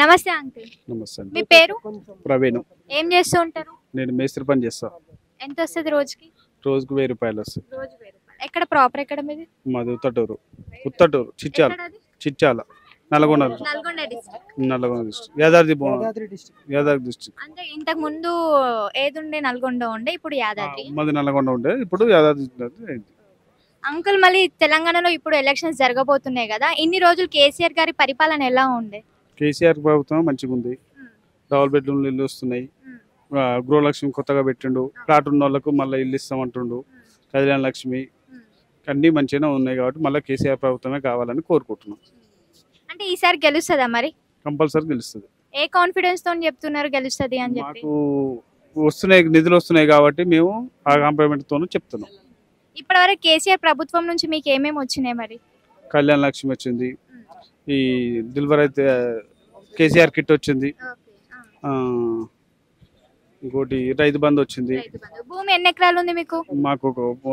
నమస్తే అంకుల్. నమస్తే అండి. మీ పేరు? ప్రవీణ్. ఏం చేస్తూ ఉంటారు? నేను మేస్త్రి పని చేస్తా. ఎంత వస్తది రోజుకి? రోజుకు 1000 రూపాయలు వస్తుంది. రోజు 1000 రూపాయలు. ఎక్కడ ప్రాపర్ ఎక్కడ మీది? మాది ఉత్తటూరు చిట్యాల ఎక్కడది? Chityala Nalgonda Nalgonda district. Nalgonda district Yadadri district. అంటే ఇంతకు ముందు ఏదుండే నల్గొండ ఉండే, ఇప్పుడు యాదాద్రి. మాది నల్గొండ ఉండే, ఇప్పుడు యాదాద్రి అయింది. అంకుల్, మళ్ళీ తెలంగాణలో ఇప్పుడు ఎలక్షన్స్ జరగబోతున్నాయి కదా, ఇన్ని రోజులు కేసీఆర్ గారి పరిపాలన ఎలా ఉండే? కేసీఆర్ ప్రభుత్వం మంచిగా ఉంది. డబుల్ బెడ్రూమ్ ఇల్లు వస్తున్నాయి. గృహలక్ష్మి కొత్తగా పెట్టిండు. ప్లాట్ ఉన్న వాళ్ళకు మళ్ళీ ఇల్లు ఇస్తామంటుండు. కళ్యాణ లక్ష్మి అన్నీ మంచిగానే ఉన్నాయి కాబట్టి మళ్ళీ కేసీఆర్ ప్రభుత్వమే కావాలని కోరుకుంటున్నాం. అంటే ఈసారి గెలుస్తుందా మరి? కంపల్సరీ గెలుస్తుంది. ఏ కాన్ఫిడెన్స్ తో చెప్తున్నారు గెలుస్తుంది అని చెప్పి? మాకు వస్తున్నాయి, నిధులు వస్తున్నాయి కాబట్టి మేము ఆ కాంప్లిమెంట్ తోనే చెప్తున్నాం. ఇప్పటివరకు కేసీఆర్ ప్రభుత్వం నుంచి మీకు ఏమేమి వచ్చినాయి మరి? కళ్యాణ లక్ష్మి వచ్చింది, ఈ డిలివరీ అయితే కేసీఆర్ కిట్ వచ్చింది, ఇంకోటి రైతు బంధు వచ్చింది. భూమి ఎన్ని ఎకరాలు ఉంది మీకు? మాకు ఒక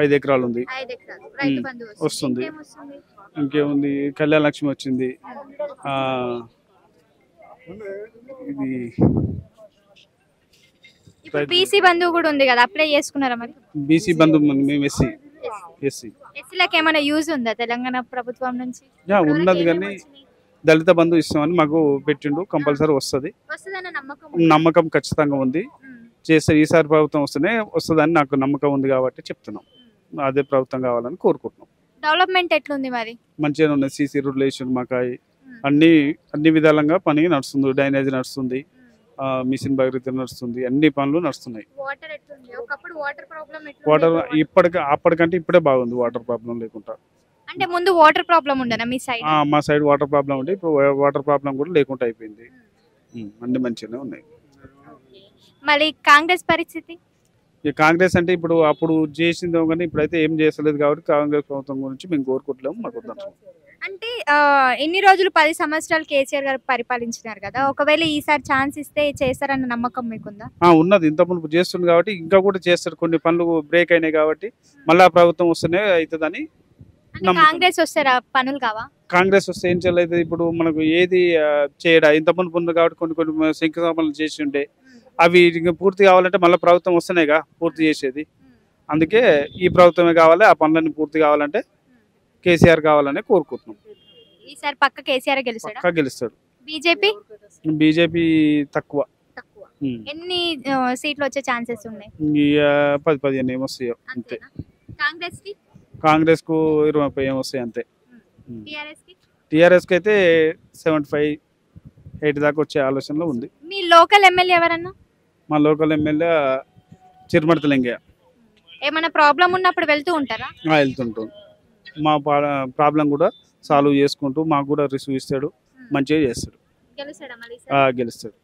5 ఎకరాలు ఉంది. 5 ఎకరాలు. రైతు బంధు వస్తుంది. ఇంకేమొస్తుంది? ఇంకేముంది, కళ్యాణ లక్ష్మి వచ్చింది. ఇది ఇప్పుడు బీసీ బంధు కూడా ఉంది కదా, అప్లై చేసుకున్నారా మరి? బీసీ బంధు మేము ఎస్సీ. ఎస్సీలకు ఏమైనా యూజ్ ఉందా తెలంగాణ ప్రభుత్వం నుంచి? ఉన్నది కానీ దళిత బంధు ఇస్తామని మాకు పెట్టిండు. కంపల్సరీ వస్తుంది. వస్తుందన్న నమ్మకం ఖచ్చితంగా ఉంది. చేస్తే ఈసారి ప్రభుత్వం వస్తుందని నాకు నమ్మకం ఉంది కాబట్టి చెప్తున్నాం. అదే ప్రభుత్వం కావాలని కోరుకుంటున్నాం. డెవలప్మెంట్ ఎట్లుంది మరి? మంచిగా ఉన్నాయి. సీసీ రోడ్ లేషన్ మాకాయి అన్ని విధాలుగా పని నడుస్తుంది. డ్రైనేజ్ నడుస్తుంది, మిషన్ భగీరథ నడుస్తుంది, అన్ని పనులు నడుస్తున్నాయి. వాటర్ ఎట్లుంది? ఒకప్పుడు వాటర్ ప్రాబ్లం వాటర్ అప్పటికంటే ఇప్పుడే బాగుంది. వాటర్ ప్రాబ్లం లేకుండా. అంటే ముందు వాటర్ ప్రాబ్లం ఉండనా మీ సైడ్? మా సైడ్ వాటర్ ప్రాబ్లం ఉండే, ఇప్పుడు వాటర్ ప్రాబ్లం కూడా లేకుండా అయిపోయింది. అన్ని మంచిగానే ఉన్నాయి. మళ్ళీ కాంగ్రెస్ పరిస్థితి? ఈ కాంగ్రెస్ అంటే ఇప్పుడు అప్పుడు చేసిందో కానీ ఇప్పుడైతే ఏం చేస్తలేదు కాబట్టి కాంగ్రెస్ ప్రభుత్వం గురించి మేము కోరుకుంటలేము. మాకు వద్దాం. అంటే ఇన్ని రోజులు 10 సంవత్సరాలు కేసీఆర్ గారు పరిపాలించినారు కదా, ఒకవేళ ఈసారి ఛాన్స్ ఇస్తే చేస్తారన్న నమ్మకం మీకుందా? ఉన్నది. ఇంత మునుపు చేస్తుంది కాబట్టి ఇంకా కూడా చేస్తారు. కొన్ని పనులు బ్రేక్ అయినాయి కాబట్టి మళ్ళా ప్రభుత్వం వస్తేనే అవుతుందని. కాంగ్రెస్ వస్తారా? పనులు కావా? కాంగ్రెస్ వస్తే ఏం చేయలేదు. ఇప్పుడు మనకు ఏది చేయడా, ఇంత మునుపు ఉంది కాబట్టి కొన్ని శంకుస్థాపనలు చేసి ఉంటే అవి పూర్తి కావాలంటే మళ్ళీ ప్రభుత్వం వస్తేనేగా పూర్తి చేసేది. అందుకే ఈ ప్రభుత్వమే కావాలి. ఆ పనులన్నీ పూర్తి కావాలంటే కేసీఆర్ కావాలని కోరుకుంటున్నాం. ఈసారి పక్క కేసీఆర్ గెలుస్తాడా? పక్కా గెలుస్తాడు. బీజేపీ తక్కువ. ఎన్ని సీట్లు వచ్చే ఛాన్సెస్ ఉన్నాయి? 10-15 ఏమొస్తాయో అంతే. కాంగ్రెస్ కు 20-30 ఏమొస్తాయి అంతే. టిఆర్ఎస్ టిఆర్ఎస్ కి అయితే 75-80 దాకా వచ్చే ఆలోచనలో ఉంది. మీ లోకల్ ఎమ్మెల్యే ఎవరన్నా? మా లోకల్ ఎమ్మెల్యే చిరుమర్తి లింగయ్య. ఏమైనా ప్రాబ్లం ఉన్నప్పుడు వెళ్తూ ఉంటారా? వెళ్తుంటాం. మా ప్రాబ్లం కూడా సాల్వ్ చేసుకుంటూ మాకు కూడా రిసీవ్ ఇస్తాడు. మంచిగా చేస్తాడు. గెలుస్తాడా? గెలుస్తాడు.